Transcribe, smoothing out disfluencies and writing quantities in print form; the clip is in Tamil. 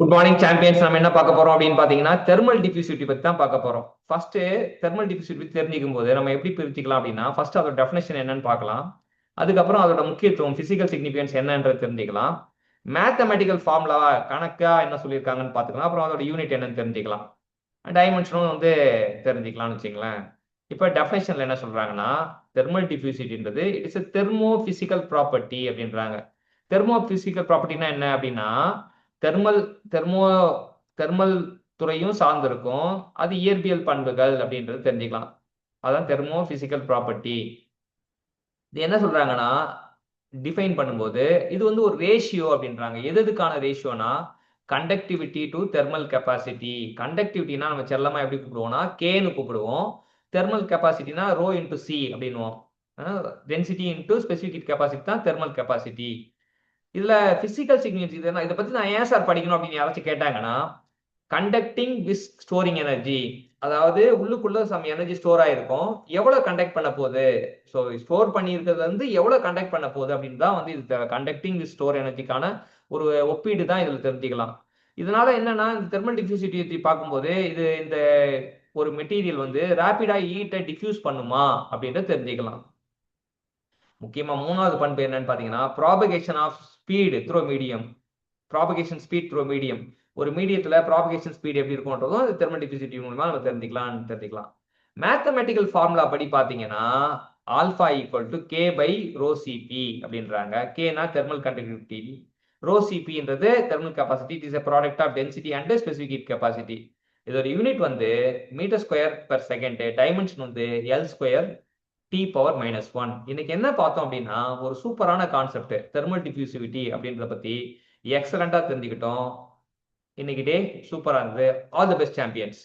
Good morning champions. நம்ம என்ன பார்க்க போறோம் அப்படின்னு பாத்தீங்கன்னா தெர்மல் டிஃபியூசிவிட்டி பத்தி தான் பார்க்க போறோம். ஃபர்ஸ்ட் தெர்மல் டிஃபியூசிவிட்டி தெரிஞ்சுக்கும் போது நம்ம எப்படி பிரிச்சுக்கலாம் அப்படின்னா ஃபர்ஸ்ட் அதோட டெஃபினேஷன் என்னன்னு பார்க்கலாம். அதுக்கப்புறம் அதோட முக்கியத்துவம் பிசிக்கல் சிக்னிபிகன்ஸ் என்னன்றது தெரிஞ்சுக்கலாம். மேத்தமெட்டிக்கல் ஃபார்முலா கணக்கா என்ன சொல்லியிருக்காங்கன்னு பார்த்துக்கலாம். அப்புறம் அதோட யூனிட் என்னன்னு தெரிஞ்சுக்கலாம். டைமென்ஷனும் தெரிஞ்சுக்கலாம்னு வச்சுங்களேன். இப்போ டெஃபினேஷன்ல என்ன சொல்றாங்கன்னா தெர்மல் டிஃபியூசிட்டின்றது it is a thermo physical property அப்படின்றாங்க. தெர்மோ பிசிக்கல் ப்ராப்பர்ட்டினா என்ன அப்படின்னா தெர்மல் தெர்மோ தெர்மல் துறையும் சார்ந்திருக்கும். அது இயற்பியல் பண்புகள் அப்படின்றது தெரிஞ்சுக்கலாம். அதான் தெர்மோ பிசிக்கல் ப்ராப்பர்ட்டி. இது என்ன சொல்றாங்கன்னா டிஃபைன் பண்ணும்போது இது ஒரு ரேஷியோ அப்படின்றாங்க. எதுக்கான ரேஷியோனா கண்டக்டிவிட்டி டு தெர்மல் கெப்பாசிட்டி. கண்டக்டிவிட்டினா நம்ம செல்லமா எப்படி கூப்பிடுவோம்னா கேன்னு கூப்பிடுவோம். தெர்மல் கெப்பாசிட்டினா ரோ இன்டு சி அப்படின்னுவோம். டென்சிட்டி இன்டு ஸ்பெசிபிக் கெப்பாசிட்டி தான் தெர்மல் கெப்பாசிட்டி. இதுல பிசிக்கல் சிக்னிஃபிகன்ஸ் இதை பத்தி நான் ஏன் சார் படிக்கணும் அப்படின்னு யாராச்சும் கேட்டாங்கன்னா கண்டக்டிங் வித் ஸ்டோரிங் எனர்ஜி. அதாவது உள்ளுக்குள்ள சம் எனர்ஜி ஸ்டோர் ஆயிருக்கும், எவ்வளவு கண்டக்ட் பண்ண போகுது, ஸோ ஸ்டோர் பண்ணி இருக்கிறது எவ்வளவு கண்டக்ட் பண்ண போகுது அப்படின்னு தான் இது கண்டக்டிங் வித் ஸ்டோர் எனர்ஜிக்கான ஒரு ஒப்பீடு தான் இதுல தெரிஞ்சுக்கலாம். இதனால என்னன்னா இந்த தெர்மல் டிஃபியூசிட்டி பார்க்கும்போது இந்த ஒரு மெட்டீரியல் ரேபிடா ஹீட்டை டிஃப்யூஸ் பண்ணுமா அப்படின்றத தெரிஞ்சுக்கலாம். முக்கியமா மூணாவது பண்பு என்னன்னு பாத்தீங்கன்னா propagation of speed through medium. Propagation speed through medium. ஒரு மீடியத்துல ப்ராபகேஷன் ஸ்பீட் எப்படி இருக்கும்ன்றதும் அது தெர்மல் டிஃபியூசிட்டி மூலமா நம்ம தெரிஞ்சுக்கலாம். மேத்தமெட்டிக்கல் ஃபார்முலா படி பாத்தீங்கன்னா alpha equal to K by rho C P அப்படின்றாங்க. கேனா தெர்மல் கண்டக்டிவிட்டி, ரோ சிபின்றது thermal capacity. It is a product of density and specific heat capacity. இதோட unit metre square per second. Dimension L square T power -1. இன்னைக்கு என்ன பார்த்தோம் அப்படின்னா ஒரு சூப்பரான கான்செப்ட் தெர்மல் டிஃபியூசிவிட்டி அப்படின்றத பத்தி எக்ஸலண்டா தெரிஞ்சுக்கிட்டோம். இன்னைக்கு டே சூப்பரா இருந்தது. All the best champions.